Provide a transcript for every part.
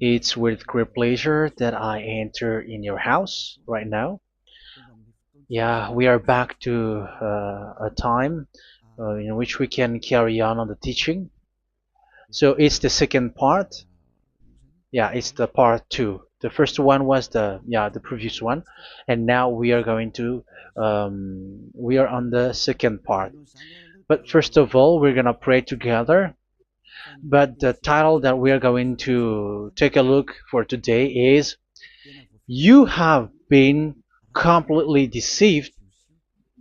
It's with great pleasure that I enter in your house right now. Yeah, we are back to a time in which we can carry on the teaching. So it's the second part. Yeah, it's the part two. The first one was the previous one, and now we are going to we are on the second part. But first of all, we're gonna pray together. But the title that we are going to take a look for today is "You have been completely deceived,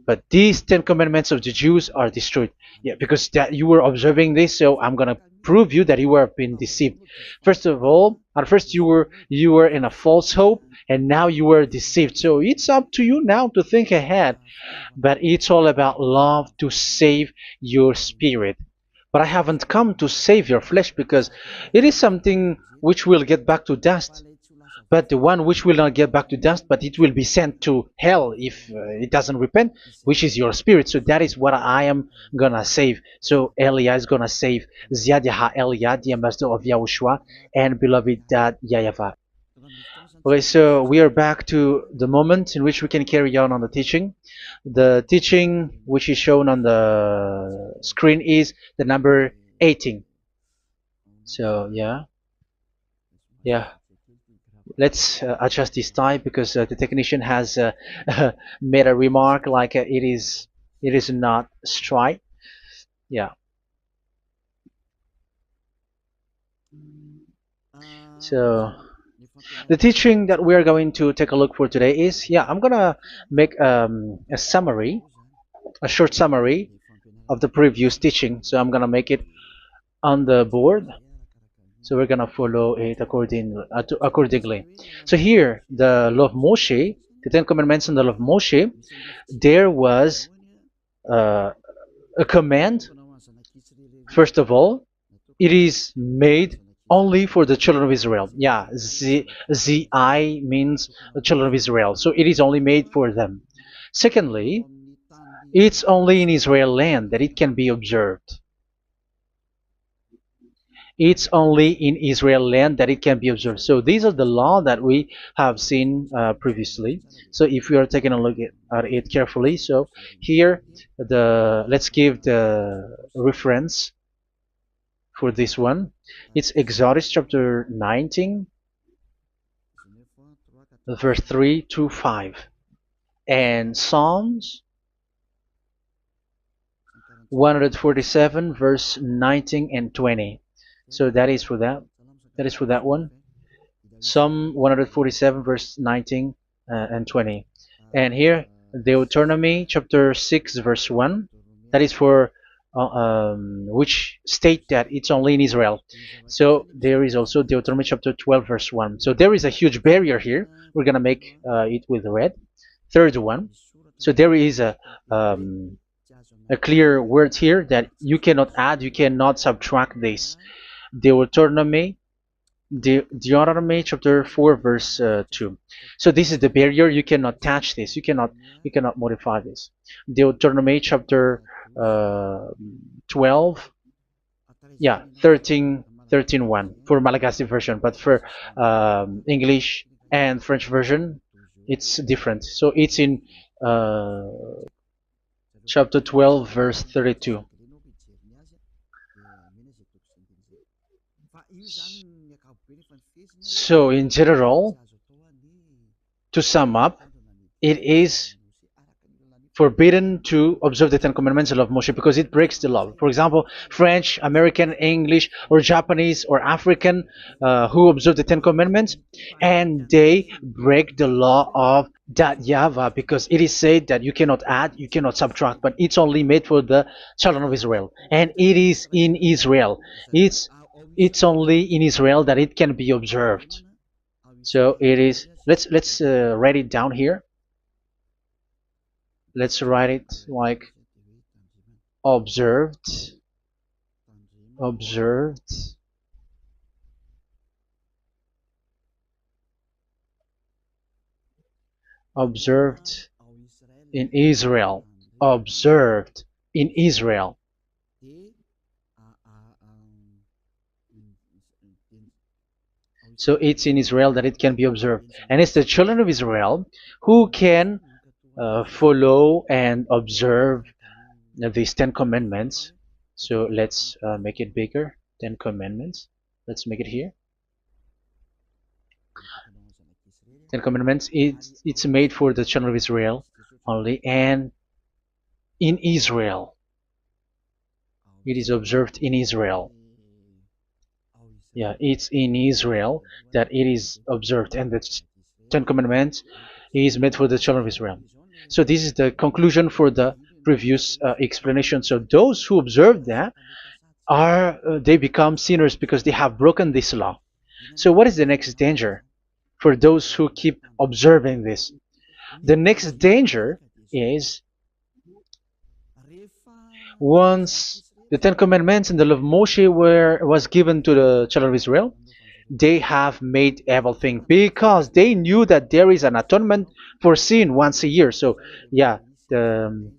but these Ten Commandments of the Jews are destroyed." Yeah, because that you were observing this, so I'm gonna prove you that you were being deceived. First of all, at first you were in a false hope, and now you were deceived. So it's up to you now to think ahead. But it's all about love to save your spirit. But I haven't come to save your flesh because it is something which will get back to dust. But the one which will not get back to dust, but it will be sent to hell if it doesn't repent, which is your spirit. So that is what I am gonna save. So Elia is gonna save Ziadiha Elia, the ambassador of Yahushua, and beloved dad YAHVAH. Okay, so we are back to the moment in which we can carry on the teaching. The teaching which is shown on the screen is the number 18. So yeah, let's adjust this time because the technician has made a remark like it is not straight. Yeah. So the teaching that we are going to take a look for today is, I'm gonna make a summary, a short summary of the previous teaching. So I'm gonna make it on the board. So we're gonna follow it accordingly. So here, the law of Moshe, the Ten Commandments and the law of Moshe, there was uh, a command. First of all, it is made only for the children of Israel. Yeah, Z-I means the children of Israel. So it is only made for them. Secondly, it's only in Israel land that it can be observed. It's only in Israel land that it can be observed. So these are the law that we have seen previously. So if we are taking a look at it carefully, so here let's give the reference for this one. It's Exodus chapter 19, verse 3 to 5, and Psalms 147, verse 19 and 20. So that is for that. That is for that one. Psalm 147, verse 19 and 20. And here, Deuteronomy chapter 6, verse 1. That is for which state that it's only in Israel. So there is also Deuteronomy chapter 12, verse 1. So there is a huge barrier here. We're going to make it with red. Third one. So there is a clear word here that you cannot add, you cannot subtract this. Deuteronomy chapter 4, verse 2. So this is the barrier. You cannot touch this. You cannot modify this. Deuteronomy chapter 12, 13 1 for Malagasy version, but for English and French version, it's different. So it's in chapter 12, verse 32. So in general, to sum up, it is forbidden to observe the Ten Commandments and love Moshe because it breaks the law. For example, French, American, English, or Japanese or African who observe the Ten Commandments and they break the law of that YAHVAH because it is said that you cannot add, you cannot subtract, but it's only made for the children of Israel, and it is in Israel. It's only in Israel that it can be observed. So it is. Let's write it down here. Let's write it like observed, observed, observed in Israel, observed in Israel. So it's in Israel that it can be observed. And it's the children of Israel who can follow and observe these 10 commandments. So let's make it bigger. 10 commandments. Let's make it here. 10 commandments. It's made for the children of Israel only, and in Israel. It is observed in Israel. Yeah, it's in Israel that it is observed, and the 10 commandments is made for the children of Israel. So this is the conclusion for the previous explanation. So those who observe that are they become sinners because they have broken this law. So what is the next danger for those who keep observing this? The next danger is once the 10 commandments and the law of Moshe was given to the children of Israel, they have made everything because they knew that there is an atonement for sin once a year. So yeah, um,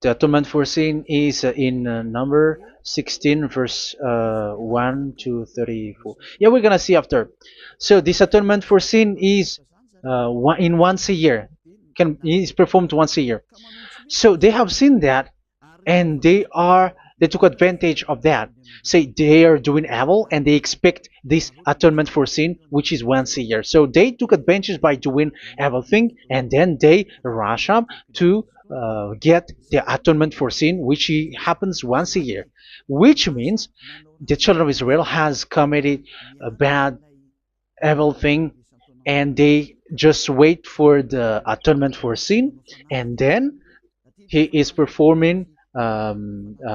the atonement for sin is in number 16 verse 1 to 34. Yeah, we're gonna see after. So this atonement for sin is in once a year, is performed once a year. So they have seen that, and they took advantage of that. Say they are doing evil and they expect this atonement for sin, which is once a year. So they took advantage by doing evil thing, and then they rush up to get the atonement for sin, which happens once a year, which means the children of Israel has committed a bad evil thing, and they just wait for the atonement for sin, and then he is performing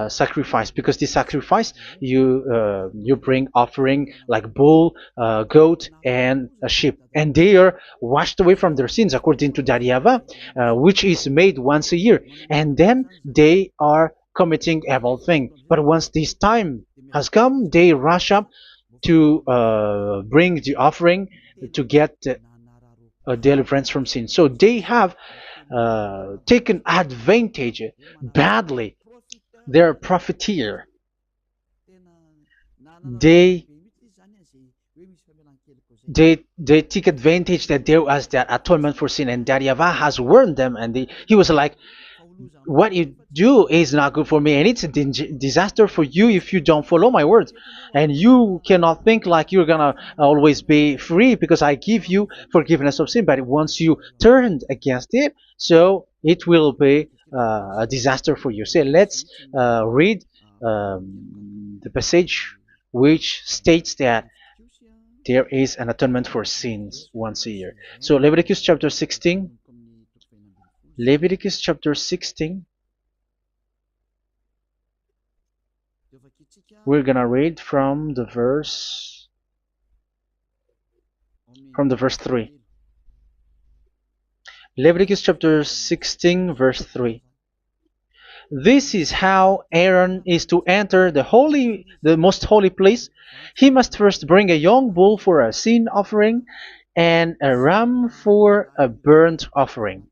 sacrifice, because the sacrifice you bring offering like bull, goat, and a sheep, and they are washed away from their sins according to that YAHVAH, which is made once a year, and then they are committing evil thing. But once this time has come, they rush up to bring the offering to get deliverance from sin. So they have taken advantage badly. They're a profiteer. They they take advantage that there was that atonement for sin, and that YAHVAH has warned them, and he was like, what you do is not good for me, and it's a disaster for you if you don't follow my words. And you cannot think like you're gonna always be free because I give you forgiveness of sin, but once you turned against it, so it will be a disaster for you. So let's read the passage which states that there is an atonement for sins once a year. So Leviticus chapter 16. Leviticus chapter 16. We're gonna read from the verse 3. Leviticus chapter 16 verse 3. This is how Aaron is to enter the most holy place. He must first bring a young bull for a sin offering and a ram for a burnt offering.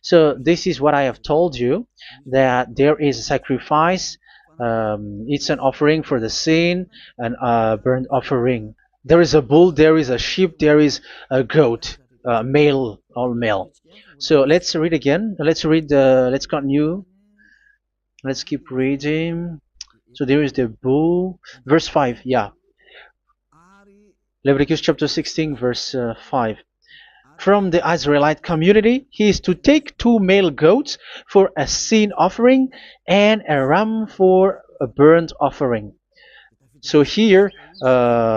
So this is what I have told you, that there is a sacrifice. It's an offering for the sin, and a burnt offering. There is a bull, there is a sheep, there is a goat, male, all male. So let's read again. Let's continue. Let's keep reading. So there is the bull, verse 5. Yeah, Leviticus chapter 16 verse 5. From the Israelite community, he is to take 2 male goats for a sin offering and a ram for a burnt offering. So here,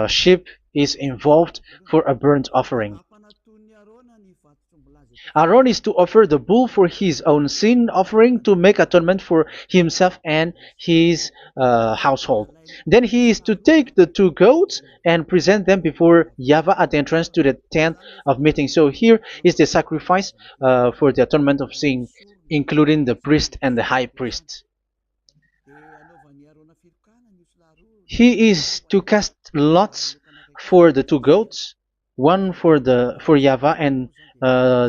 sheep is involved for a burnt offering. Aaron is to offer the bull for his own sin offering to make atonement for himself and his household. Then he is to take the 2 goats and present them before YAHVAH at the entrance to the tent of meeting. So here is the sacrifice for the atonement of sin, including the priest and the high priest. He is to cast lots for the 2 goats, one for YAHVAH and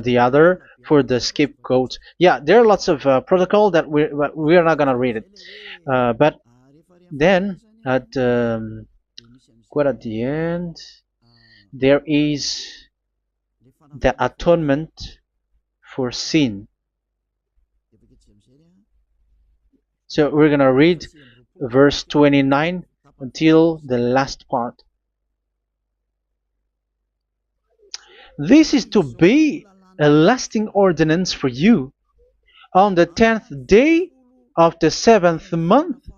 the other for the scapegoat. Yeah, there are lots of protocol that we are not gonna read it, but then At quite at the end, there is the atonement for sin. So we're gonna read verse 29 until the last part. This is to be a lasting ordinance for you. On the 10th day of the 7th month,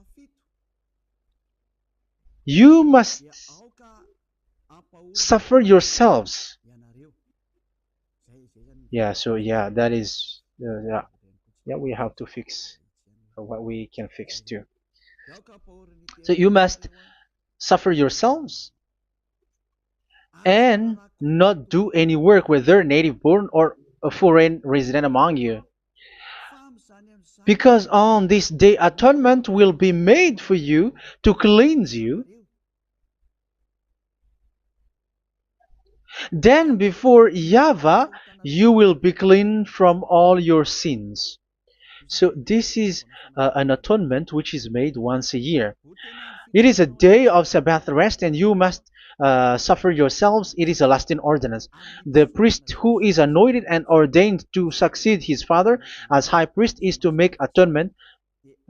you must suffer yourselves. Yeah, so yeah, that is, yeah, we have to fix what we can fix too. So you must suffer yourselves and not do any work, whether native born or a foreign resident among you. Because on this day atonement will be made for you to cleanse you. Then before YAHVAH you will be clean from all your sins. So this is an atonement which is made once a year. It is a day of Sabbath rest, and you must suffer yourselves. It is a lasting ordinance. The priest who is anointed and ordained to succeed his father as high priest is to make atonement,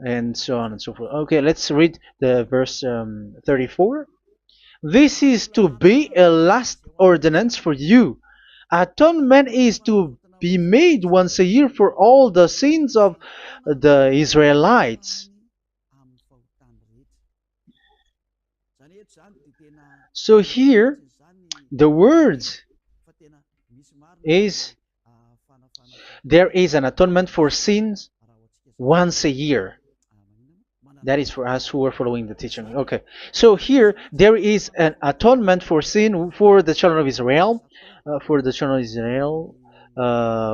and so on and so forth. Okay, let's read the verse 34. This is to be a last ordinance for you. Atonement is to be made once a year for all the sins of the Israelites. So here, the words is there is an atonement for sins once a year. That is for us who are following the teaching. Okay, so here there is an atonement for sin for the children of Israel,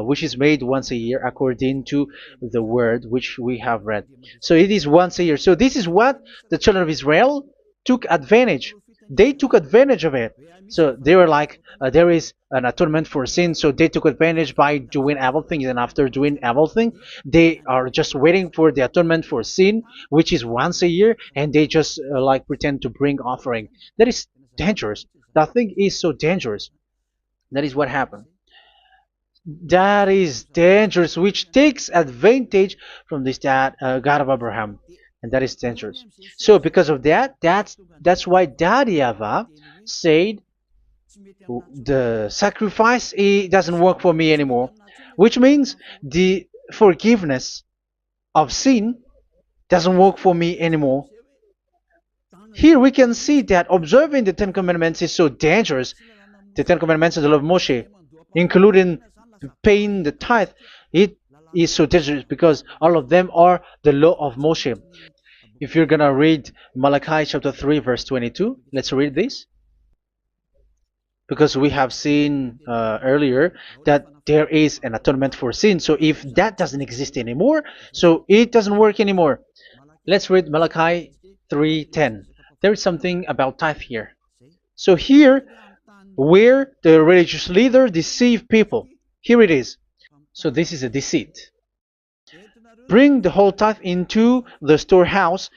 which is made once a year according to the word which we have read. So it is once a year. So this is what the children of Israel took advantage. They took advantage of it. So they were like, there is an atonement for sin. So they took advantage by doing evil things, and after doing evil things, they are just waiting for the atonement for sin, which is once a year, and they just like pretend to bring offering. That is dangerous. That thing is so dangerous. That is what happened. That is dangerous, which takes advantage from this God of Abraham, and that is dangerous. So because of that, that's why Daddy Ava said the sacrifice it doesn't work for me anymore, which means the forgiveness of sin doesn't work for me anymore. Here we can see that observing the Ten Commandments is so dangerous. The Ten Commandments of the law of Moshe, including paying the tithe, it is so dangerous because all of them are the law of Moshe. If you're gonna read Malachi chapter 3 verse 22, let's read this, because we have seen earlier that there is an atonement for sin. So if that doesn't exist anymore, so it doesn't work anymore. Let's read Malachi 3:10. There is something about tithe here. So here, where the religious leader deceive people, here it is. So this is a deceit. Bring the whole tithe into the storehouse,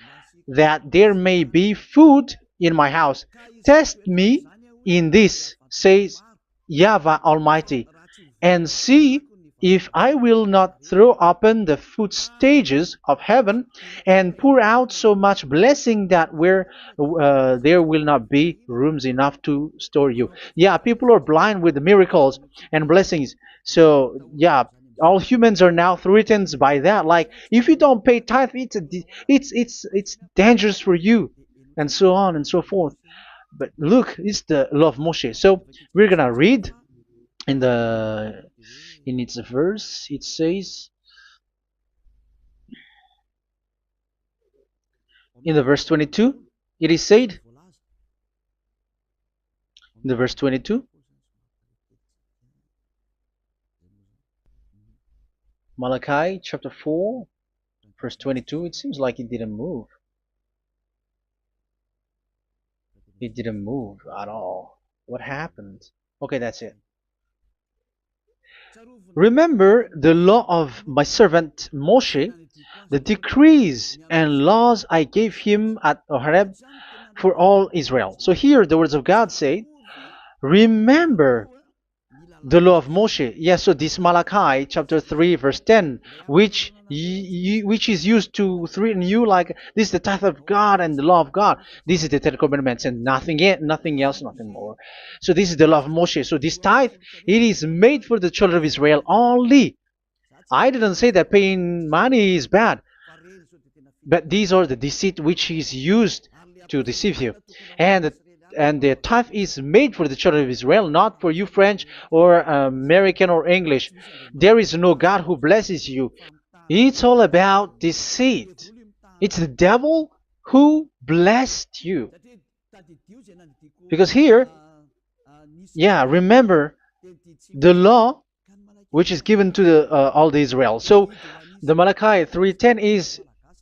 that there may be food in my house. Test me in this, says YAHVAH Almighty, and see if I will not throw open the food stages of heaven and pour out so much blessing that where there will not be rooms enough to store you. Yeah, people are blind with the miracles and blessings. So yeah, all humans are now threatened by that. Like if you don't pay tithe, it's dangerous for you, and so on and so forth. But look, it's the law of Moshe. So we're gonna read in the in its verse. It says in the verse 22. It is said in the verse 22. Malachi chapter 4 verse 22. It seems like it didn't move. It didn't move at all. What happened? Okay, that's it. Remember the law of my servant Moshe, the decrees and laws I gave him at Horeb for all Israel. So here the words of God say, remember the law of Moshe. Yes, so this Malachi chapter 3 verse 10, which is used to threaten you like this is the tithe of God and the law of God. This is the Ten Commandments and nothing else, nothing more. So this is the law of Moshe. So this tithe, it is made for the children of Israel only. I didn't say that paying money is bad, but these are the deceit which is used to deceive you. And the tithe is made for the children of Israel, not for you French or American or English. There is no God who blesses you. It's all about deceit. It's the devil who blessed you. Because here, yeah, remember the law which is given to all the Israel. So the Malachi 3:10 is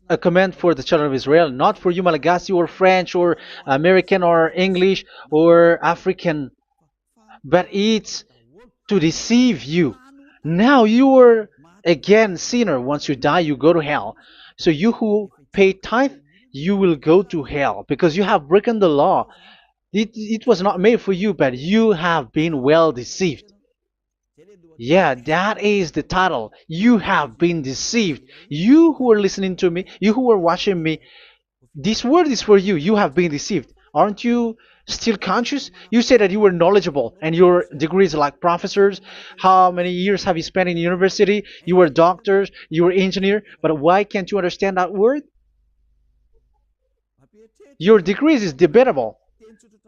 a command for the children of Israel, not for you Malagasy or French or American or English or African, but it's to deceive you. Now you are again sinner. Once you die, you go to hell. So you who pay tithe, you will go to hell because you have broken the law. It was not made for you, but you have been well deceived. Yeah, that is the title. You have been deceived. You who are listening to me, you who are watching me, this word is for you. You have been deceived. Aren't you still conscious? You said that you were knowledgeable and your degrees like professors. How many years have you spent in university? You were doctors, you were engineer, but why can't you understand that word? Your degrees is debatable.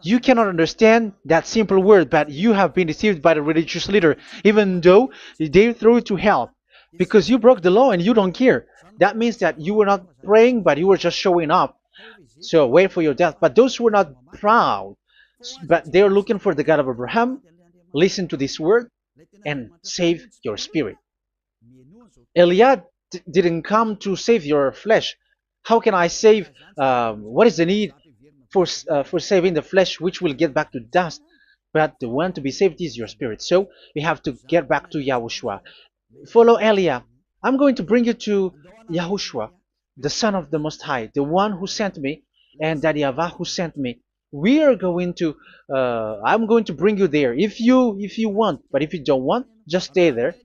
You cannot understand that simple word, but you have been deceived by the religious leader, even though they throw you to hell because you broke the law and you don't care. That means that you were not praying, but you were just showing up. So wait for your death. But those who are not proud, but they are looking for the God of Abraham, listen to this word and save your spirit. Eliad didn't come to save your flesh. How can I save? What is the need for saving the flesh, which will get back to dust? But the one to be saved is your spirit. So we have to get back to YAHOSHUAH. Follow Eliah. I'm going to bring you to YAHOSHUAH, the Son of the Most High, the one who sent me, and that YAHVAH who sent me. We are going to. I'm going to bring you there if you want, but if you don't want, just stay there.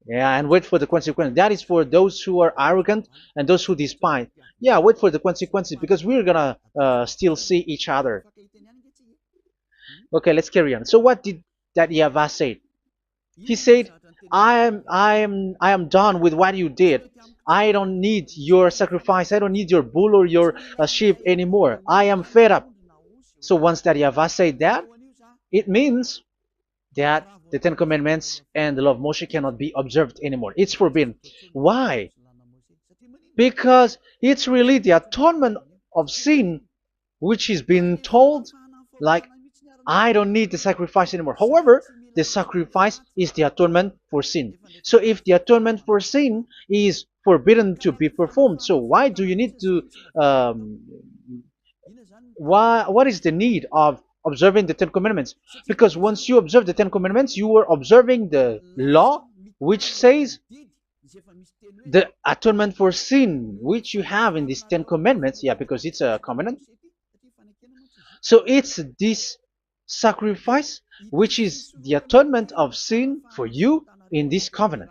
Yeah, and wait for the consequence. That is for those who are arrogant and those who despise. Yeah, wait for the consequences because we're gonna still see each other. Okay, let's carry on. So what did that YAHVAH say? He said, I am done with what you did. I don't need your sacrifice. I don't need your bull or your sheep anymore. I am fed up. So once that YAHVAH said that, it means that the Ten Commandments and the law of Moshe cannot be observed anymore. It's forbidden. Why? Because it's really the atonement of sin which is being told, like, I don't need the sacrifice anymore. However, the sacrifice is the atonement for sin. So if the atonement for sin is forbidden to be performed, so why do you need to what is the need of observing the Ten Commandments? Because once you observe the Ten Commandments, you are observing the law which says the atonement for sin which you have in these Ten Commandments. Yeah, because it's a covenant. So it's this sacrifice which is the atonement of sin for you in this covenant.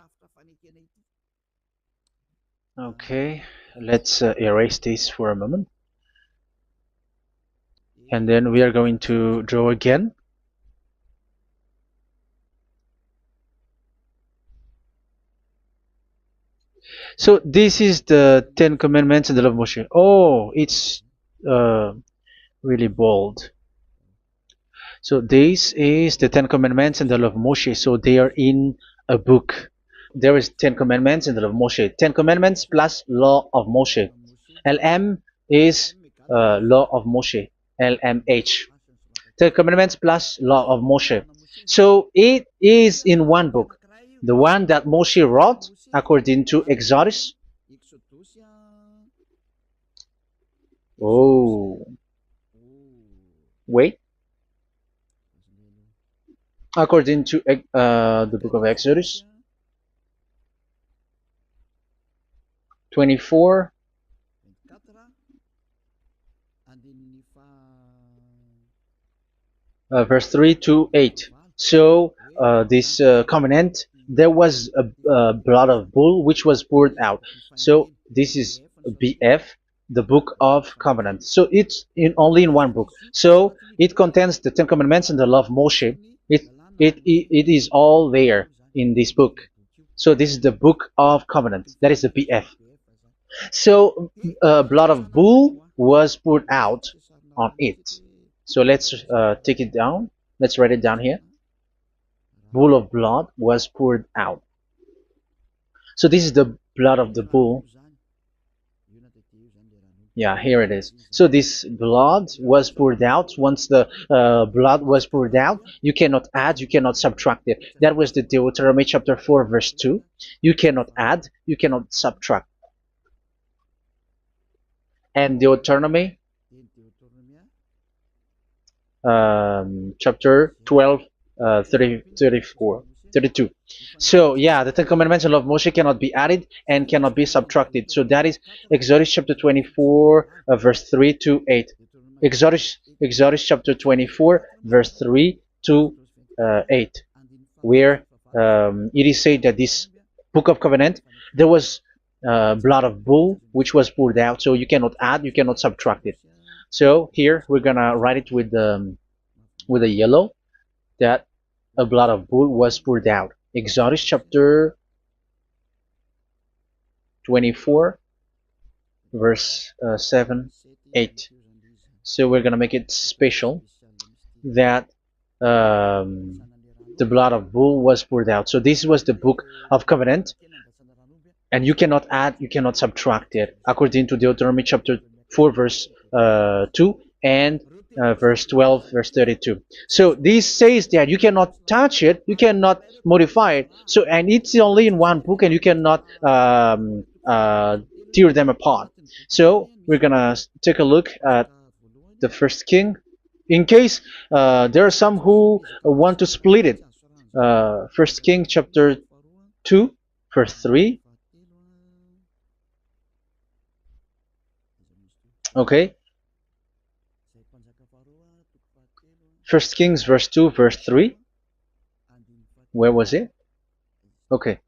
Okay, let's erase this for a moment. And then we are going to draw again. So this is the Ten Commandments and the law of Moshe. Oh, it's really bold. So this is the Ten Commandments and the law of Moshe. So they are in a book. There is Ten Commandments and the law of Moshe. Ten Commandments plus law of Moshe. LM is law of Moshe. LMH. Ten Commandments plus law of Moshe. So it is in one book. The one that Moshe wrote according to Exodus. Oh, wait. according to the book of Exodus 24, verse 3 to 8. So this covenant, there was a blood of bull which was poured out. So this is BF, the book of covenant. So it's only in one book. So it contains the Ten Commandments and the law of Moshe. It is all there in this book. So this is the book of covenant. That is the BF. So blood of bull was poured out on it. So let's take it down. Let's write it down here. Bull of blood was poured out. So this is the blood of the bull. Yeah, here it is. So this blood was poured out. Once the blood was poured out, you cannot add, you cannot subtract it. That was the Deuteronomy chapter 4, verse 2. You cannot add, you cannot subtract. And Deuteronomy chapter 12, 32. So yeah, the Ten Commandments and law of Moshe cannot be added and cannot be subtracted. So that is Exodus chapter 24, verse 3 to 8. Exodus chapter 24, verse 3 to 8, where it is said that this book of covenant, there was blood of bull which was poured out. So you cannot add, you cannot subtract it. So here we're gonna write it with a yellow, that a blood of bull was poured out. Exodus chapter 24, verse 7, 8. So we're gonna make it special that the blood of bull was poured out. So this was the book of covenant, and you cannot add, you cannot subtract it, according to Deuteronomy chapter 4, verse 2 and verse 12, verse 32. So this says that you cannot touch it, you cannot modify it. So, and it's only in one book, and you cannot tear them apart. So we're gonna take a look at the first king, in case there are some who want to split it. First King chapter 2, verse 3. Okay. First Kings verse 2, verse 3. Where was it? Okay.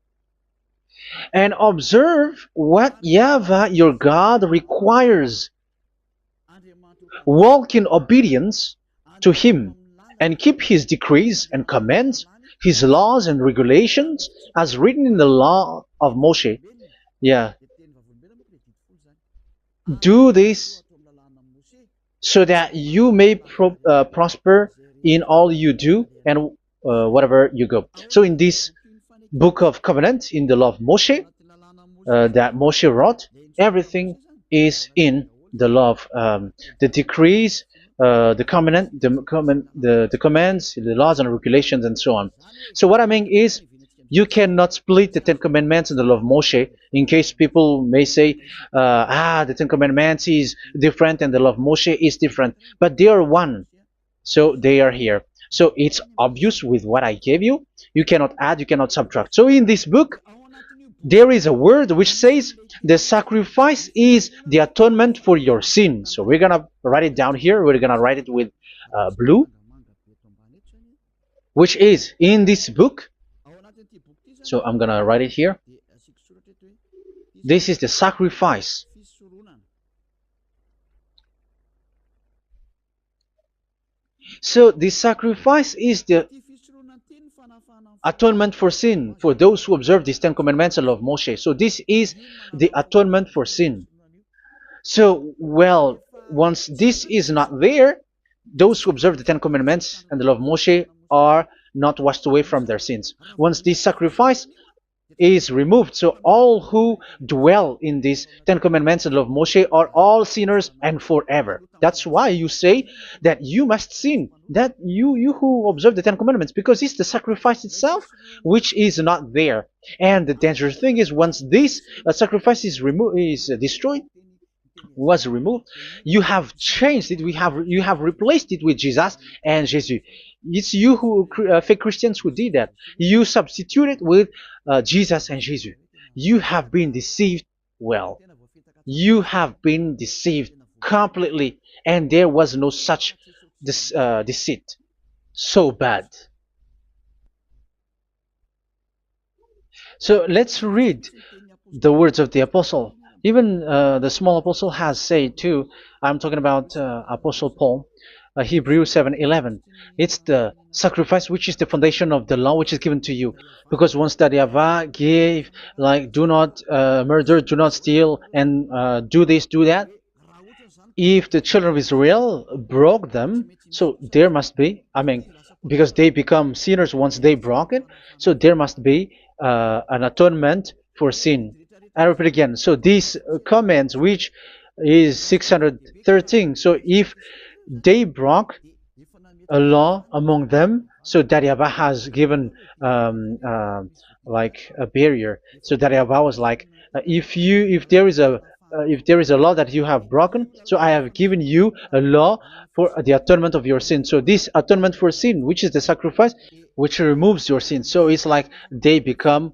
And observe what YAHVAH your God requires. Walk in obedience to him, and keep his decrees and commands, his laws and regulations, as written in the law of Moshe. Yeah. Do this so that you may prosper in all you do and whatever you go. So in this book of covenant, in the law of Moshe, that Moshe wrote, everything is in the law of the decrees, the covenant, the commands, the laws and regulations, and so on. So what I mean is, you cannot split the Ten Commandments and the law of Moshe. In case people may say, the Ten Commandments is different and the law of Moshe is different, but they are one. So they are here. So it's obvious with what I gave you. You cannot add, you cannot subtract. So in this book, there is a word which says the sacrifice is the atonement for your sin. So we're gonna write it down here. We're gonna write it with blue, which is in this book. So I'm gonna write it here. This is the sacrifice. So the sacrifice is the atonement for sin for those who observe these Ten Commandments and law of Moshe. So this is the atonement for sin. So, well, once this is not there, those who observe the Ten Commandments and the law of Moshe are not washed away from their sins. Once this sacrifice is removed, so all who dwell in these Ten Commandments and law of Moshe are all sinners and forever. That's why you say that you must sin, that you who observe the Ten Commandments, because it's the sacrifice itself which is not there. And the dangerous thing is, once this sacrifice is destroyed, was removed. You have changed it. You have replaced it with Jesus and Jesus. It's you who fake Christians who did that. You substituted with Jesus and Jesus. You have been deceived. Well, you have been deceived completely, and there was no such deceit. So bad. So let's read the words of the apostle. Even the small apostle has said too. I'm talking about Apostle Paul, Hebrews 7:11. It's the sacrifice which is the foundation of the law which is given to you. Because once that Yahweh gave, like, do not murder, do not steal, and do this, do that. If the children of Israel broke them, so there must be, I mean, because they become sinners once they broke it, so there must be an atonement for sin. I repeat again. So these comments, which is 613, so if they broke a law among them, so that Yahweh has given like a barrier. So that Yahweh was like, if there is a law that you have broken, so I have given you a law for the atonement of your sin. So this atonement for sin, which is the sacrifice, which removes your sin. So it's like they become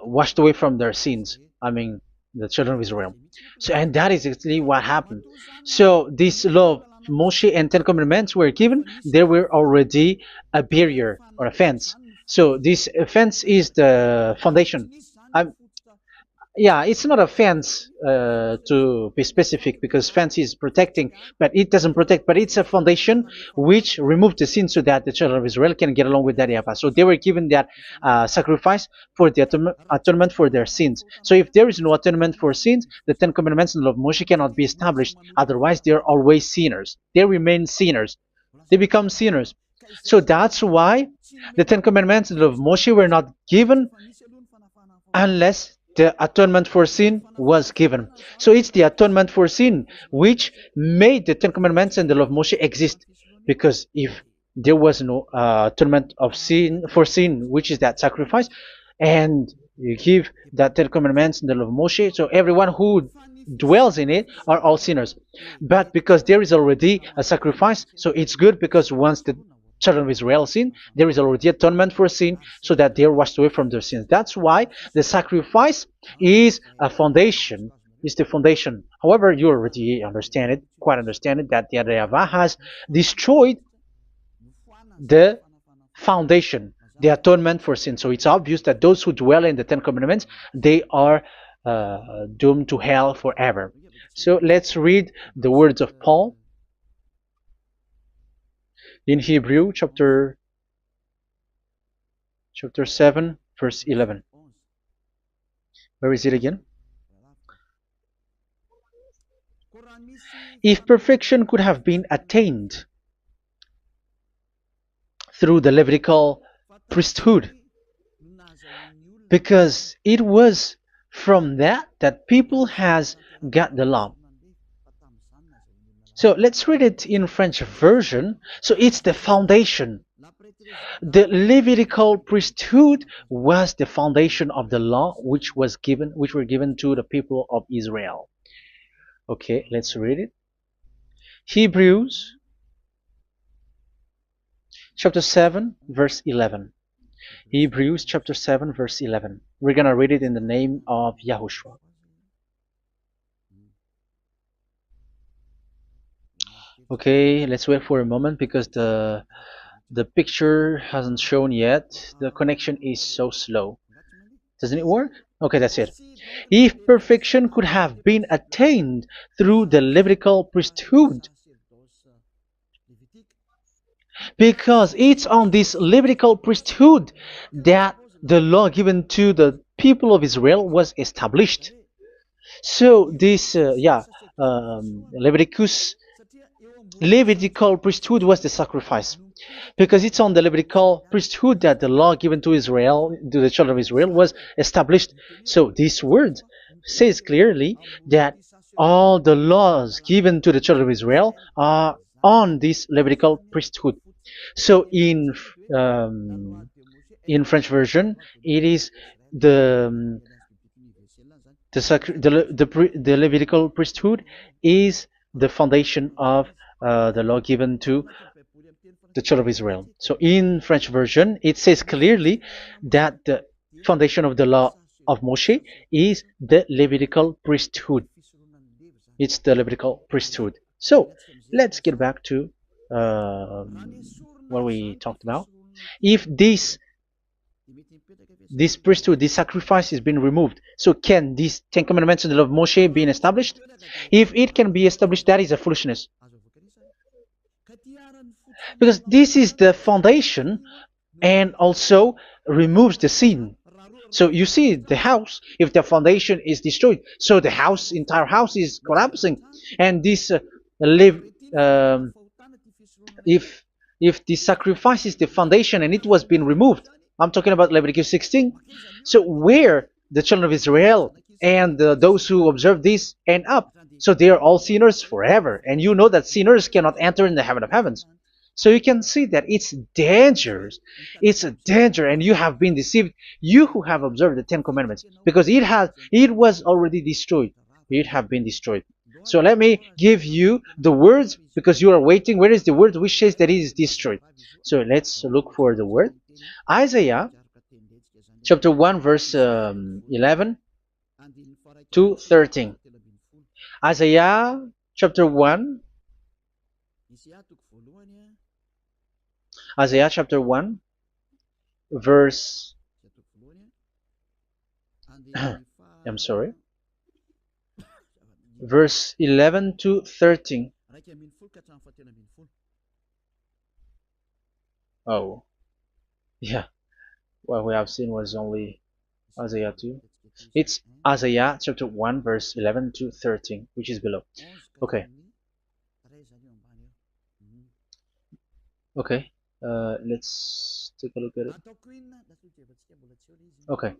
washed away from their sins. I mean, the children of Israel. So, and that is actually what happened. So this law of Moshe and Ten Commandments were given. There were already a barrier or a fence. So this fence is the foundation. I, yeah, it's not a fence to be specific, because fence is protecting, but it doesn't protect. But it's a foundation which removed the sin so that the children of Israel can get along with that Yahweh. So they were given that sacrifice for the atonement for their sins. So if there is no atonement for sins, the Ten Commandments and the law of Moshe cannot be established. Otherwise, they are always sinners. They remain sinners. They become sinners. So that's why the Ten Commandments and the law of Moshe were not given unless the atonement for sin was given. So it's the atonement for sin which made the Ten Commandments and the law of Moshe exist. Because if there was no atonement of sin for sin, which is that sacrifice, and you give that Ten Commandments and the law of Moshe, so everyone who dwells in it are all sinners. But because there is already a sacrifice, so it's good, because once the children of Israel sin, there is already atonement for sin, so that they are washed away from their sins. That's why the sacrifice is a foundation, is the foundation. However, you already understand it, quite understand it, that the YAHVAH has destroyed the foundation, the atonement for sin. So it's obvious that those who dwell in the Ten Commandments, they are doomed to hell forever. So let's read the words of Paul in Hebrew chapter 7 verse 11. Where is it again? If perfection could have been attained through the Levitical priesthood, because it was from that people has got the law. So let's read it in French version. So it's the foundation. The Levitical priesthood was the foundation of the law which were given to the people of Israel. Okay, let's read it. Hebrews chapter 7 verse 11. Hebrews chapter 7 verse 11. We're gonna read it in the name of YAHOSHUAH. Okay, let's wait for a moment, because the picture hasn't shown yet. The connection is so slow. Doesn't it work? Okay, that's it. If perfection could have been attained through the Levitical priesthood, because it's on this Levitical priesthood that the law given to the people of Israel was established. So this, Levitical priesthood was the sacrifice, because it's on the Levitical priesthood that the law given to Israel, to the children of Israel, was established. So this word says clearly that all the laws given to the children of Israel are on this Levitical priesthood. So in French version, it is the The Levitical priesthood is the foundation of the law given to the children of Israel. So in French version, it says clearly that the foundation of the law of Moshe is the Levitical priesthood. It's the Levitical priesthood. So let's get back to what we talked about. If this priesthood, this sacrifice is being removed, so can these Ten Commandments and the law of Moshe be established? If it can be established, that is a foolishness. Because this is the foundation and also removes the sin. So you see the house, if the foundation is destroyed, so the house, entire house is collapsing. And this if the sacrifice is the foundation and it was being removed, I'm talking about Leviticus 16. So where the children of Israel and those who observe this end up? So they are all sinners forever. And you know that sinners cannot enter in the heaven of heavens. So you can see that it's dangerous. It's a danger, and you have been deceived. You who have observed the Ten Commandments, because it was already destroyed. It have been destroyed. So let me give you the words, because you are waiting. Where is the word which says that it is destroyed? So let's look for the word. Isaiah chapter 1 verse 11 to 13. Isaiah chapter 1. Isaiah chapter 1 verse I'm sorry, verse 11 to 13. Oh, yeah, what we have seen was only Isaiah 2. It's Isaiah chapter 1 verse 11 to 13, which is below. Okay. Okay. Let's take a look at it. Okay,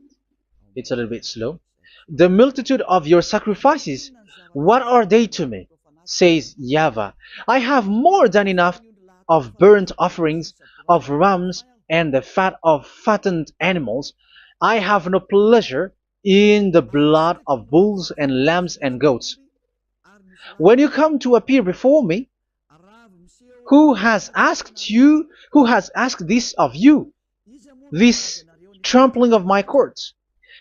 it's a little bit slow. The multitude of your sacrifices, what are they to me? Says YAHVAH. I have more than enough of burnt offerings, of rams, and the fat of fattened animals. I have no pleasure in the blood of bulls and lambs and goats. When you come to appear before me, who has asked this of you, this trampling of my courts?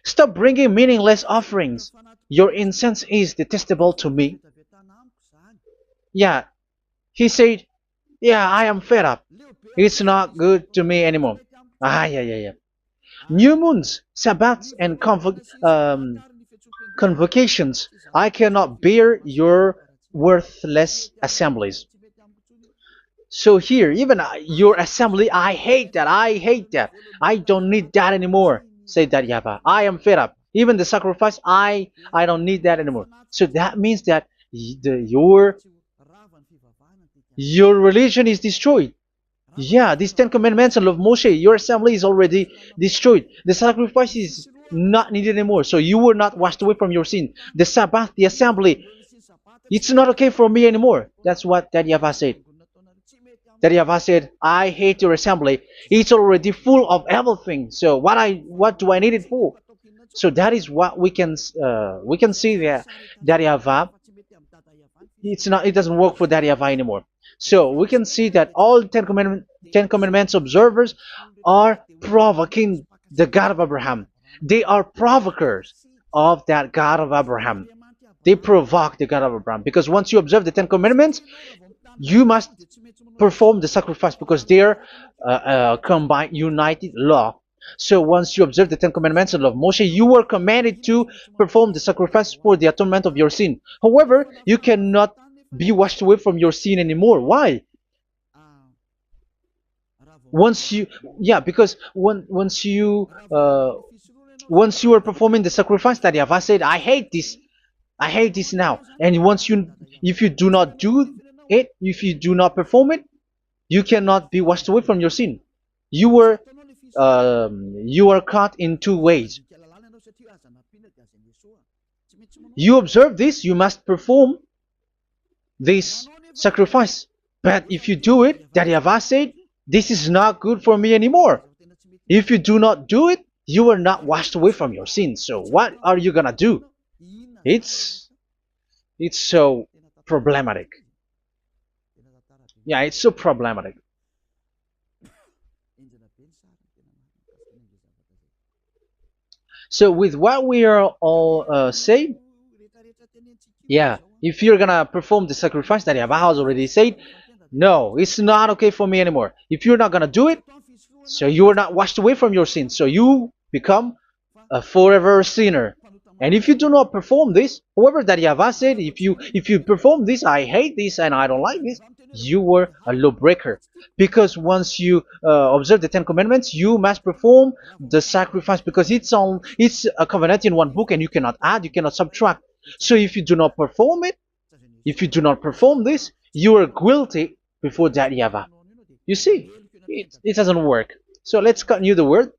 Stop bringing meaningless offerings. Your incense is detestable to me. Yeah, he said, yeah, I am fed up. It's not good to me anymore. Yeah. New moons, Sabbaths, and convocations. I cannot bear your worthless assemblies. So here, even your assembly, I hate that. I don't need that anymore. Say that YAHVAH. I am fed up. Even the sacrifice, I don't need that anymore. So that means that your religion is destroyed. Yeah, these Ten Commandments and law of Moshe, your assembly is already destroyed. The sacrifice is not needed anymore. So you were not washed away from your sin. The Sabbath, the assembly, it's not okay for me anymore. That's what that YAHVAH said. That YAHVAH said, I hate your assembly. It's already full of everything. So what do I need it for? So that is what we can see there. That YAHVAH, it doesn't work for that YAHVAH anymore. So we can see that all Ten Commandments observers are provoking the God of Abraham. They are provokers of that God of Abraham. They provoke the God of Abraham, because once you observe the Ten Commandments, you must perform the sacrifice, because they're combined, united law. So once you observe the Ten Commandments and law of Moshe, you were commanded to perform the sacrifice for the atonement of your sin. However, you cannot be washed away from your sin anymore. Why? Because once you are performing the sacrifice, that YAHVAH said, I hate this now. And if you do not do it, if you do not perform it, you cannot be washed away from your sin. You are caught in two ways. You observe this, you must perform this sacrifice. But if you do it, that YAHVAH said, this is not good for me anymore. If you do not do it, you are not washed away from your sins. So what are you gonna do? It's it's so problematic. Yeah, it's so problematic. So with what we are all saying, yeah, if you're gonna perform the sacrifice that Yahweh has already said, no, it's not okay for me anymore. If you're not gonna do it, so you are not washed away from your sins, so you become a forever sinner. And if you do not perform this, however that Yahweh said, if you perform this, I hate this and I don't like this, you were a lawbreaker. Because once you observe the Ten Commandments, you must perform the sacrifice because it's a covenant in one book and you cannot add, you cannot subtract. So if you do not perform it, if you do not perform this, you are guilty before that Yahweh. You see, it doesn't work. So let's continue the word.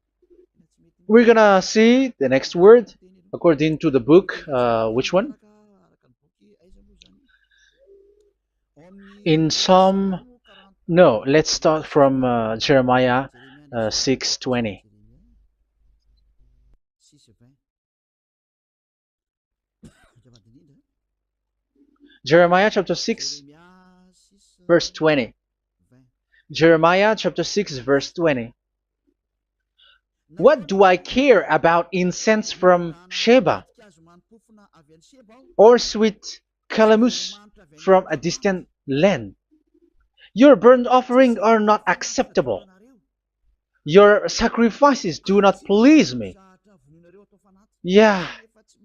We're gonna see the next word according to the book. Which one? In Psalm. No, let's start from Jeremiah 6:20. Jeremiah chapter 6, verse 20. Jeremiah chapter 6, verse 20. What do I care about incense from Sheba or sweet calamus from a distant land? Your burnt offerings are not acceptable. Your sacrifices do not please me. Yeah,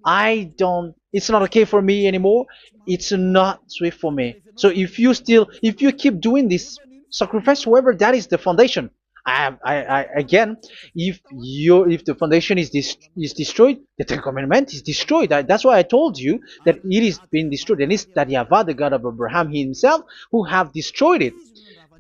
it's not okay for me anymore. It's not sweet for me. So if you keep doing this sacrifice, however, that is the foundation. Again, if the foundation is destroyed, the Ten Commandment is destroyed. That's why I told you that it is being destroyed, and it's that Yahweh, the God of Abraham himself, who have destroyed it.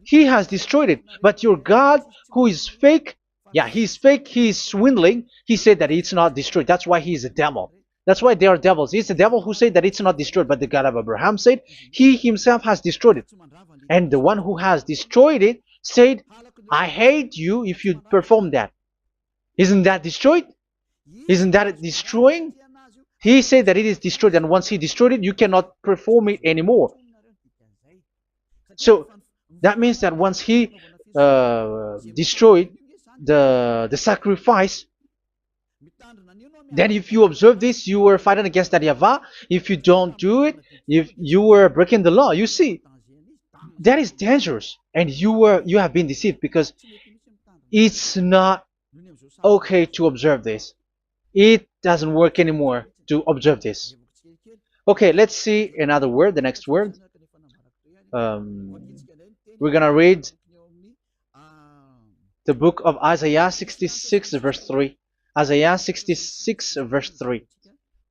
He has destroyed it. But your God, who is fake, yeah, he's fake, he's swindling. He said that it's not destroyed. That's why he's a devil. That's why they are devils. It's the devil who said that it's not destroyed, but the God of Abraham said he himself has destroyed it. And the one who has destroyed it said, I hate you if you perform that. Isn't that destroyed? Isn't that destroying? He said that it is destroyed, and once he destroyed it, you cannot perform it anymore. So that means that once he destroyed the sacrifice, then if you observe this, you were fighting against that Yahweh. If you don't do it, if you were breaking the law, you see, that is dangerous, and you have been deceived because it's not okay to observe this. It doesn't work anymore to observe this. Okay, let's see another word, the next word. We're gonna read the book of Isaiah 66 verse 3. Isaiah 66 verse 3.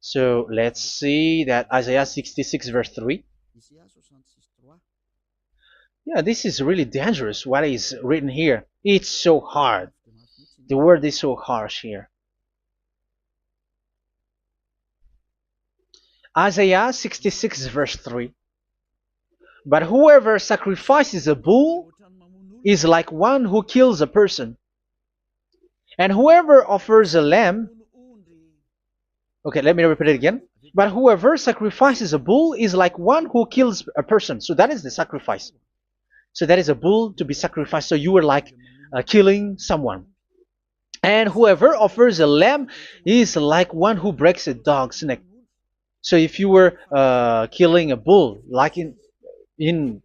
So let's see that Isaiah 66 verse 3. Yeah, this is really dangerous what is written here. It's so hard. The word is so harsh here. Isaiah 66 verse 3. But whoever sacrifices a bull is like one who kills a person. And whoever offers a lamb... Okay, let me repeat it again. But whoever sacrifices a bull is like one who kills a person. So that is the sacrifice. So that is a bull to be sacrificed. So you were like killing someone. And whoever offers a lamb is like one who breaks a dog's neck. So if you were killing a bull, like in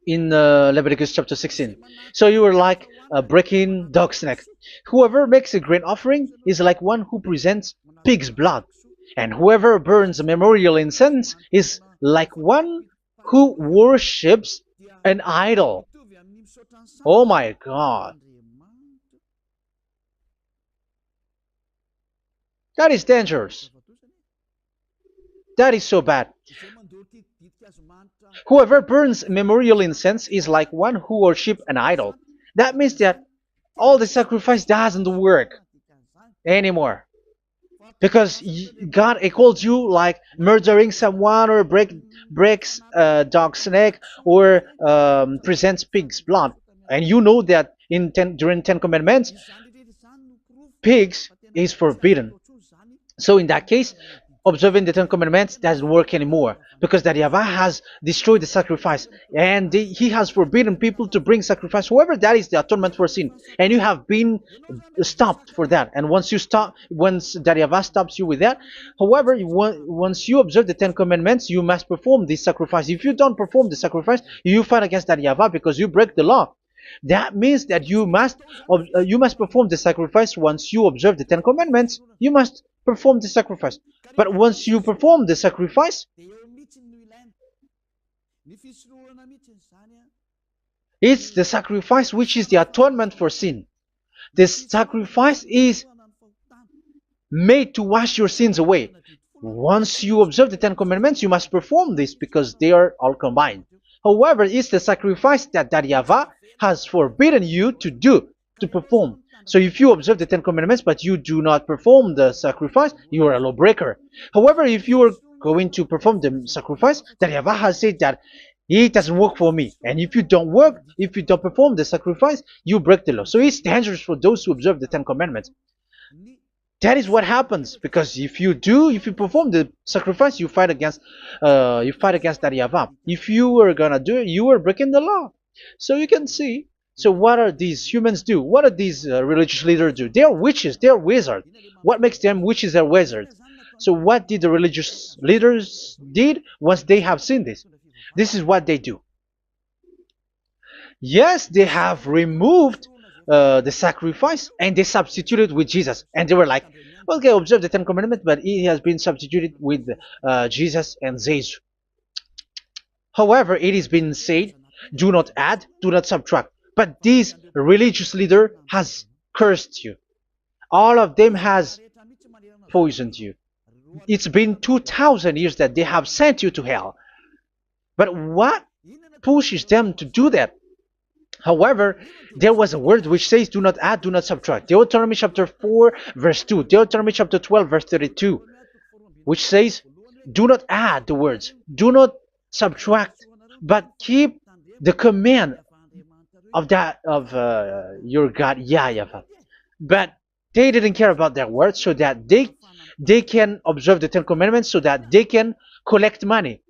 Leviticus chapter 16, so you were like breaking dog's neck. Whoever makes a grain offering is like one who presents pig's blood. And whoever burns a memorial incense is like one who worships an idol. Oh my God. That is dangerous. That is so bad. Whoever burns memorial incense is like one who worships an idol. That means that all the sacrifice doesn't work anymore. Because God equals you like murdering someone or breaks a dog's neck or presents pig's blood. And you know that during 10 Commandments, pigs is forbidden. So in that case, observing the Ten Commandments doesn't work anymore because that Yahweh has destroyed the sacrifice and he has forbidden people to bring sacrifice. However, that is the atonement for sin, and you have been stopped for that. And once you stop, once that Yahweh stops you with that, however, once you observe the Ten Commandments, you must perform this sacrifice. If you don't perform the sacrifice, you fight against that Yahweh because you break the law. That means that you must perform the sacrifice. Once you observe the Ten Commandments, you must perform the sacrifice. But once you perform the sacrifice, it's the sacrifice which is the atonement for sin. This sacrifice is made to wash your sins away. Once you observe the Ten Commandments, you must perform this because they are all combined. However, it's the sacrifice that Yahweh has forbidden you to do, to perform. So if you observe the Ten Commandments but you do not perform the sacrifice, you are a lawbreaker. However, if you are going to perform the sacrifice, that Yahweh has said that it doesn't work for me. And if you don't perform the sacrifice, you break the law. So it's dangerous for those who observe the Ten Commandments. That is what happens, because if you perform the sacrifice, you fight against that Yahweh. If you are gonna do it, you are breaking the law. So you can see. So what are these humans do? What are these religious leaders do? They are witches. They are wizards. What makes them witches and wizards? So what did the religious leaders did once they have seen this? This is what they do. Yes, they have removed the sacrifice and they substituted with Jesus, and they were like, okay, observe the Ten Commandments, but it has been substituted with Jesus and Jesus. However, it has been said, do not add, do not subtract. But this religious leader has cursed you. All of them has poisoned you. It's been 2,000 years that they have sent you to hell. But what pushes them to do that? However, there was a word which says, do not add, do not subtract. Deuteronomy chapter 4, verse 2. Deuteronomy chapter 12, verse 32. Which says, do not add the words. Do not subtract. But keep the command of your God, YAHVAH. But they didn't care about their words, so that they can observe the Ten Commandments, so that they can collect money.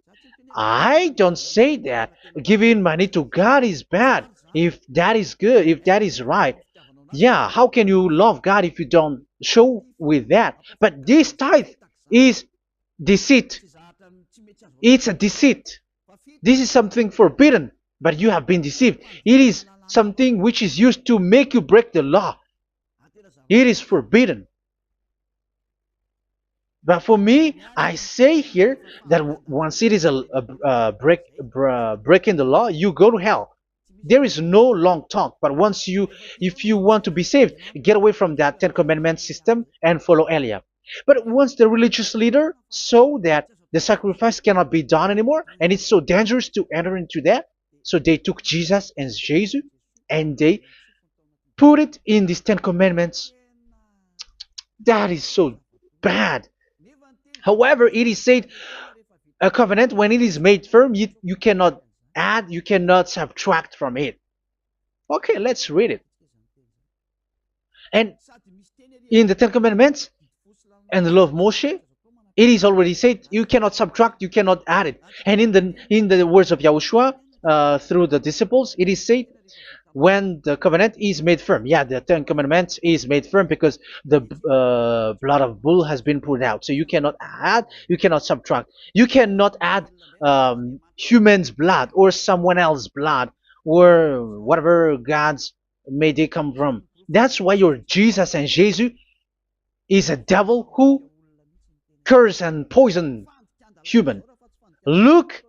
I don't say that giving money to God is bad. If that is good, if that is right, yeah, how can you love God if you don't show with that? But this tithe is deceit. It's a deceit. This is something forbidden, but you have been deceived. It is something which is used to make you break the law. It is forbidden. But for me, I say here that once it is breaking the law, you go to hell. There is no long talk. But if you want to be saved, get away from that Ten Commandments system and follow Eliab. But once the religious leader saw that the sacrifice cannot be done anymore, and it's so dangerous to enter into that, so they took Jesus and Jesus and they put it in these Ten Commandments. That is so bad. However, it is said, a covenant, when it is made firm, you cannot add, you cannot subtract from it. Okay, let's read it. And in the Ten Commandments and the law of Moshe, it is already said, you cannot subtract, you cannot add it. And in the words of YAHOSHUAH, through the disciples, it is said, when the covenant is made firm. Yeah, the Ten Commandments is made firm because the blood of bull has been poured out. So you cannot add, you cannot subtract. You cannot add human's blood or someone else's blood or whatever gods may they come from. That's why your Jesus and Jesus is a devil who curse and poison human. Look,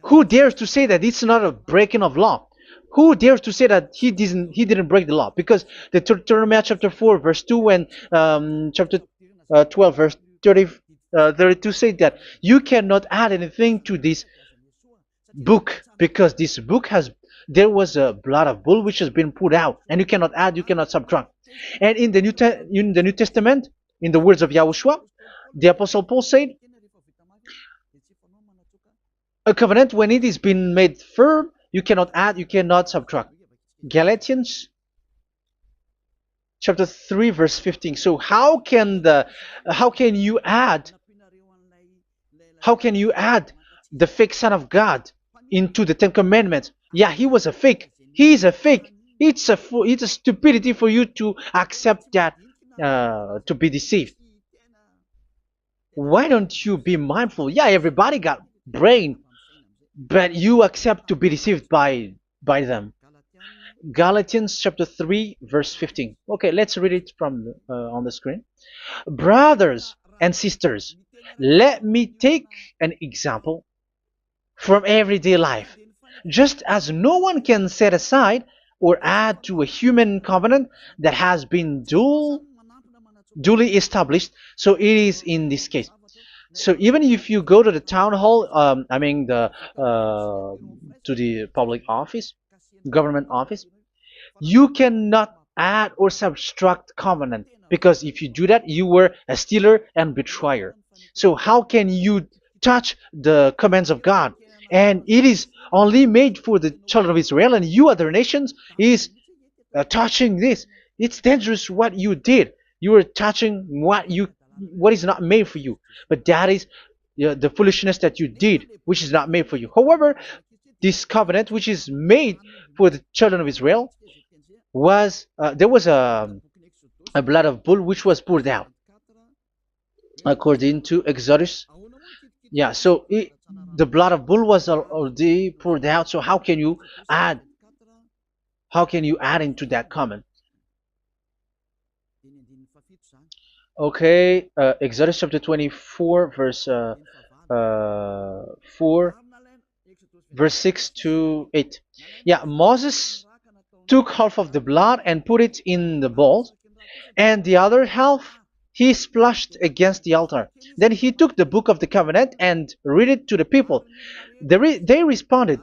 who dares to say that it's not a breaking of law? Who dares to say that he didn't break the law? Because the Deuteronomy chapter 4 verse 2 and chapter 12 verse 32 say that you cannot add anything to this book, because this book there was a blood of bull which has been put out, and you cannot add, you cannot subtract. And in the New Testament, in the words of YAHOSHUAH, the Apostle Paul said, a covenant, when it is been made firm, you cannot add, you cannot subtract. Galatians chapter 3 verse 15. So how can you add How can you add the fake Son of God into the Ten Commandments? Yeah, he was a fake. He is a fake. It's a stupidity for you to accept that, to be deceived. Why don't you be mindful? Yeah, everybody got brain, but you accept to be deceived by them. Galatians chapter 3 verse 15. Okay, let's read it from on the screen. Brothers and sisters, let me take an example from everyday life. Just as no one can set aside or add to a human covenant that has been duly established, so it is in this case. So even if you go to the town hall, I mean to the public office, government office, you cannot add or subtract covenant, because if you do that, you were a stealer and betrayer. So how can you touch the commands of God? And it is only made for the children of Israel, and you other nations is touching this. It's dangerous what you did. You are touching what is not made for you. But that is the foolishness that you did, which is not made for you. However, this covenant, which is made for the children of Israel, was there was a blood of bull which was poured out according to Exodus. Yeah, so the blood of bull was already poured out. So add how can you add into that comment? Okay, Exodus chapter 24 verse 4 verse 6 to 8. Yeah, Moses took half of the blood and put it in the bowl, and the other half he splashed against the altar. Then he took the book of the covenant and read it to the people. They responded,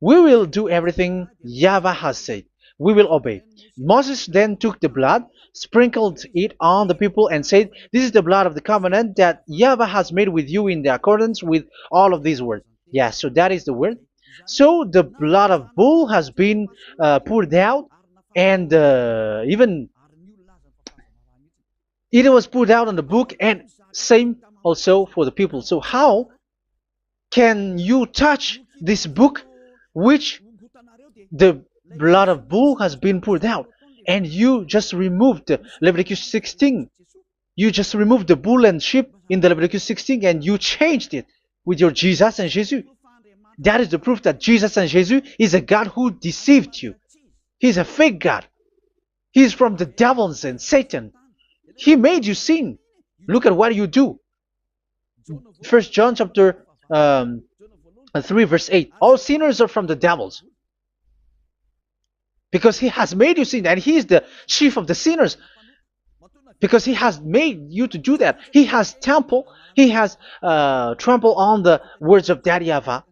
"We will do everything YAHVAH has said. We will obey." Moses then took the blood, sprinkled it on the people, and said, "This is the blood of the covenant that YAHVAH has made with you in the accordance with all of these words." Yeah, so that is the word. So the blood of bull has been poured out, and even it was poured out on the book, and same also for the people. So how can you touch this book which the blood of bull has been poured out, and you just removed Leviticus 16? You just removed the bull and sheep in the Leviticus 16, and you changed it with your Jesus and Jesus. That is the proof that Jesus and Jesus is a God who deceived you. He's a fake God. He's from the devils and Satan. He made you sin. Look at what you do. First John chapter 3 verse 8. All sinners are from the devils, because he has made you sin, and he is the chief of the sinners, because he has made you to do that. He has trampled on the words of Daddy Yahvah.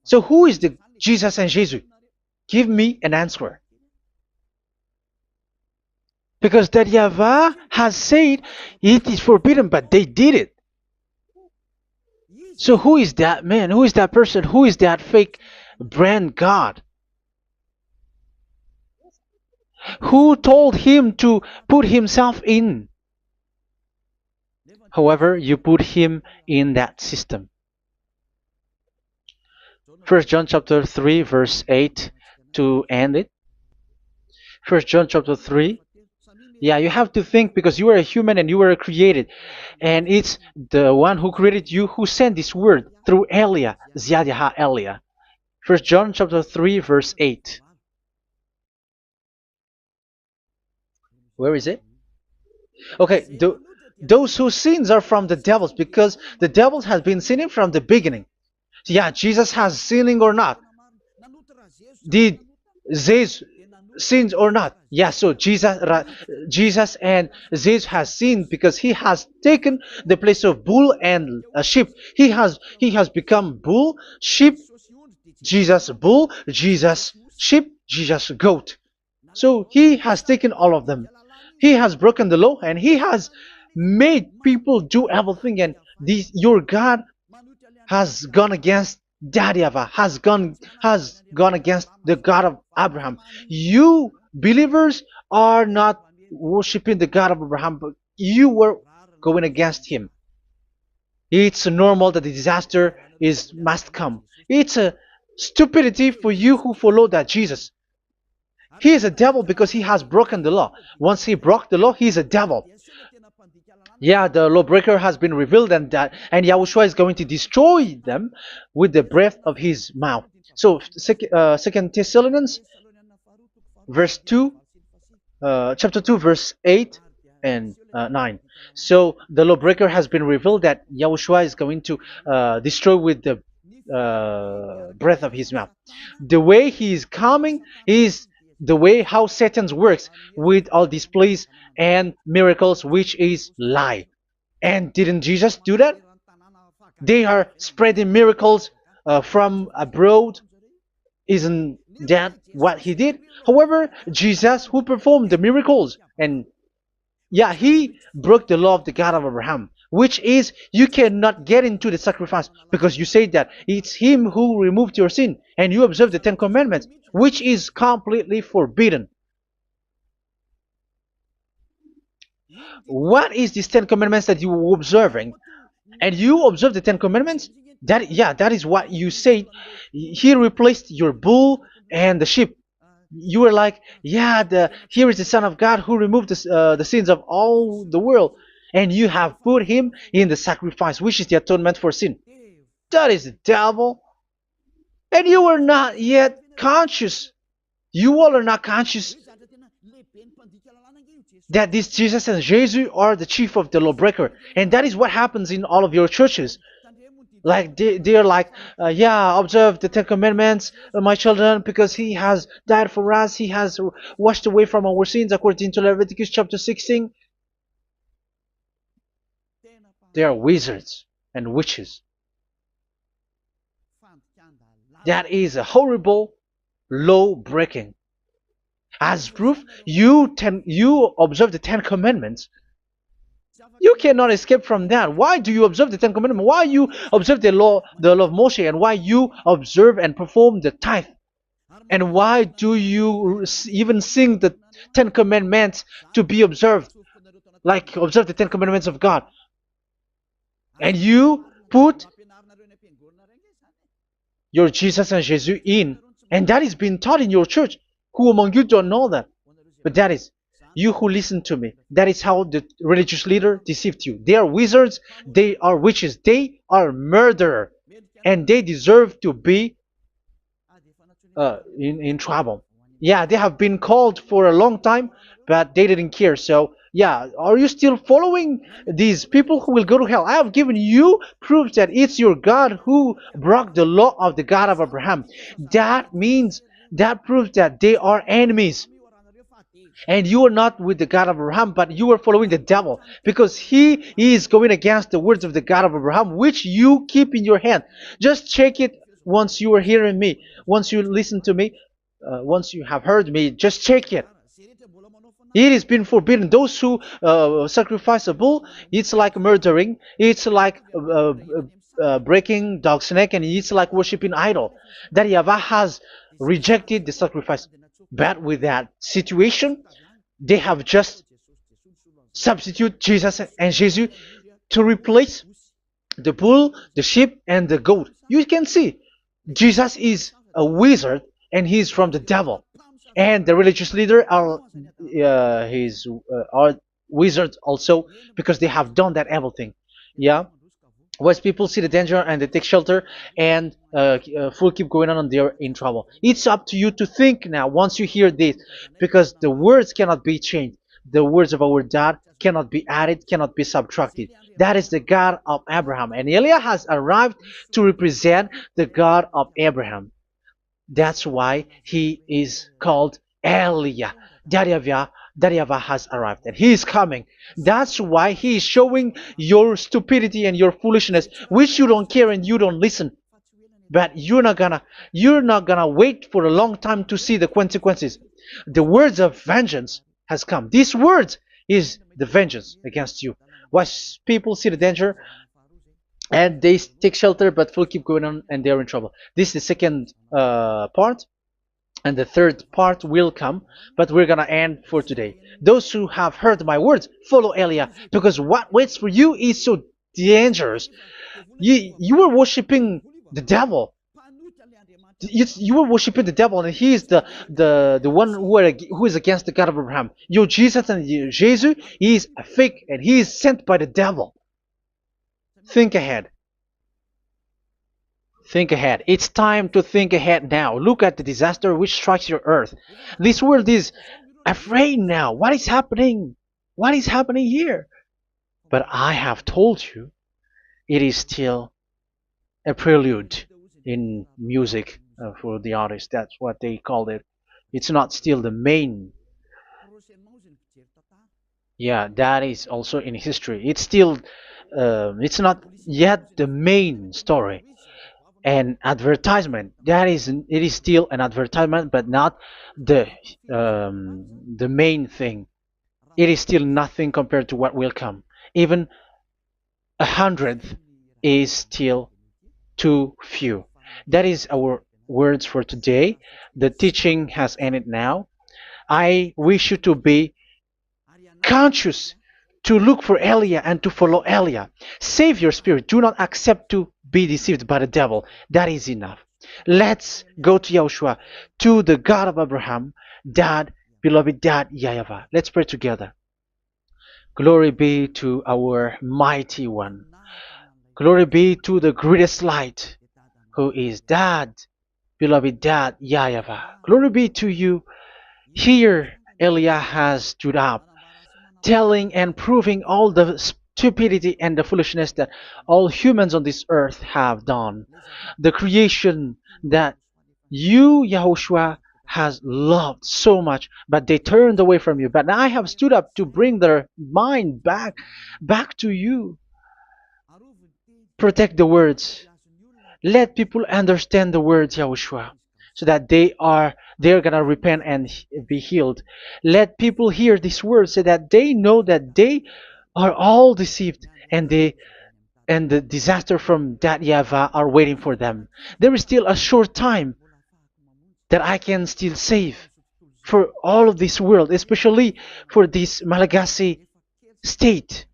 So who is the Jesus and Jesus? Give me an answer. Because Daddy Yahvah has said it is forbidden, but they did it. So who is that man? Who is that person? Who is that fake brand God? Who told him to put himself in? However, you put him in that system. First John chapter 3 verse 8 to end it. First John chapter 3. Yeah, you have to think, because you are a human and you were created. And it's the one who created you who sent this word through Elia, Ziadiha Elia. First John chapter 3 verse 8. Where is it? Okay, those whose sins are from the devils, because the devils has been sinning from the beginning. Yeah, Jesus has sinning or not? Did Jesus sins or not? Yeah, so Jesus and Jesus has sinned, because he has taken the place of bull and a sheep. He has become bull, sheep, Jesus bull, Jesus sheep, Jesus goat. So he has taken all of them. He has broken the law, and he has made people do everything. And your God has gone against Daddy Yahvah, has gone against the God of Abraham. You believers are not worshiping the God of Abraham, but you were going against him. It's normal that the disaster is must come. It's a stupidity for you who follow that Jesus. He is a devil because he has broken the law. Once he broke the law, he is a devil. Yeah, the lawbreaker has been revealed, and Yahushua is going to destroy them with the breath of his mouth. So, Second Thessalonians, verse 2, chapter 2, verse 8 and 9. So the lawbreaker has been revealed that Yahushua is going to destroy with the breath of his mouth. The way he is coming is the way how Satan works with all displays and miracles, which is lie. And didn't Jesus do that? They are spreading miracles from abroad. Isn't that what he did? However, Jesus, who performed the miracles, and yeah, he broke the law of the God of Abraham, which is you cannot get into the sacrifice because you say that it's him who removed your sin, and you observe the Ten Commandments, which is completely forbidden. What is these Ten Commandments that you were observing? And you observe the Ten Commandments? That is what you said. He replaced your bull and the sheep. You were like, yeah, here is the Son of God who removed the sins of all the world, and you have put him in the sacrifice, which is the atonement for sin. That is the devil. And you are not yet conscious. You all are not conscious that this Jesus and Jesus are the chief of the lawbreaker. And that is what happens in all of your churches. Like they are like, yeah, observe the Ten Commandments, my children, because he has died for us. He has washed away from our sins according to Leviticus chapter 16. They are wizards and witches. That is a horrible law breaking. As proof, you observe the Ten Commandments. You cannot escape from that. Why do you observe the Ten Commandments? Why you observe the law of Moshe, and why you observe and perform the tithe? And why do you even sing the Ten Commandments to be observed? Like observe the Ten Commandments of God. And you put your Jesus and Jesus in. And that is being taught in your church. Who among you don't know that? But that is you who listen to me. That is how the religious leader deceived you. They are wizards. They are witches. They are murderers. And they deserve to be in trouble. Yeah, they have been called for a long time, but they didn't care. So, yeah, are you still following these people who will go to hell? I have given you proof that it's your God who broke the law of the God of Abraham. That means, that proves that they are enemies. And you are not with the God of Abraham, but you are following the devil, because he is going against the words of the God of Abraham, which you keep in your hand. Just check it once you are hearing me. Once you listen to me, once you have heard me, just check it. It has been forbidden. Those who sacrifice a bull, it's like murdering. It's like breaking dog's neck, and it's like worshiping idol. That YAHVAH has rejected the sacrifice. But with that situation, they have just substitute Jesus and Jesus to replace the bull, the sheep, and the goat. You can see Jesus is a wizard, and he's from the devil. And the religious leader are wizards also, because they have done that evil thing. Yeah. Once people see the danger and they take shelter, and full keep going on, and they're in trouble. It's up to you to think now once you hear this, because the words cannot be changed. The words of our God cannot be added, cannot be subtracted. That is the God of Abraham, and Eliah has arrived to represent the God of Abraham. That's why he is called Eliah. YAHVAH has arrived, and he is coming. That's why he is showing your stupidity and your foolishness, which you don't care and you don't listen. But you're not gonna wait for a long time to see the consequences. The words of vengeance has come. These words is the vengeance against you. Once people see the danger and they take shelter, but will keep going on, and they're in trouble. This is the second part. And the third part will come, but we're gonna end for today. Those who have heard my words, follow Eliah, because what waits for you is so dangerous. You were worshiping the devil. You were worshiping the devil, and he is the one who is against the God of Abraham. Your Jesus and your Jesus, he is a fake, and he is sent by the devil. Think ahead. Think ahead. It's time to think ahead now. Look at the disaster which strikes your earth. This world is afraid now. What is happening? What is happening here? But I have told you, it is still a prelude in music for the artist. That's what they called it. It's not still the main. Yeah, that is also in history. It's still, it's not yet the main story. And advertisement, that is, it is still an advertisement, but not the the main thing. It is still nothing compared to what will come. Even a hundredth is still too few. That is our words for today. The teaching has ended now. I wish you to be conscious, to look for Elia and to follow Elia. Save your spirit. Do not accept to be deceived by the devil. That is enough. Let's go to Yahushua, to the God of Abraham, Dad, beloved Dad, YAHVAH. Let's pray together. Glory be to our mighty one. Glory be to the greatest light, who is Dad, beloved Dad, YAHVAH. Glory be to you. Here, Elia has stood up, telling and proving all the stupidity and the foolishness that all humans on this earth have done. The creation that you, Yahushua, has loved so much, but they turned away from you. But now I have stood up to bring their mind back to you. Protect the words. Let people understand the words, Yahushua, so that they're gonna repent and be healed. Let people hear these words so that they know that they are all deceived, and the disaster from that YAHVAH are waiting for them. There is still a short time that I can still save for all of this world, especially for this Malagasy state.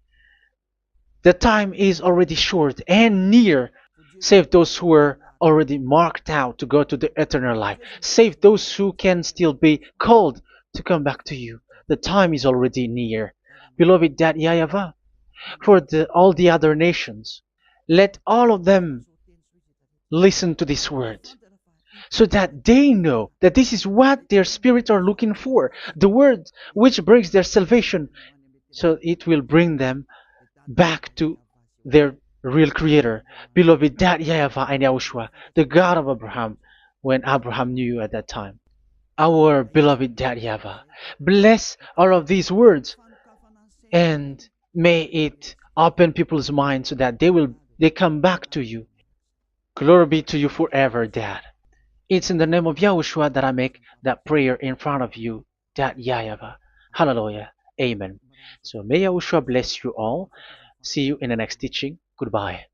The time is already short and near. Save those who are already marked out to go to the eternal life. Save those who can still be called to come back to you. The time is already near. Beloved Dad YAHVAH, for all the other nations, let all of them listen to this word, so that they know that this is what their spirits are looking for, the word which brings their salvation, so it will bring them back to their real creator, beloved Dad YAHVAH and Yahushua, the God of Abraham, when Abraham knew you at that time. Our beloved Dad YAHVAH, bless all of these words, and may it open people's minds so that they come back to you. Glory be to you forever, Dad. It's in the name of Yahushua that I make that prayer in front of you, Dad YAHVAH. Hallelujah. Amen. So may Yahushua bless you all. See you in the next teaching. Goodbye.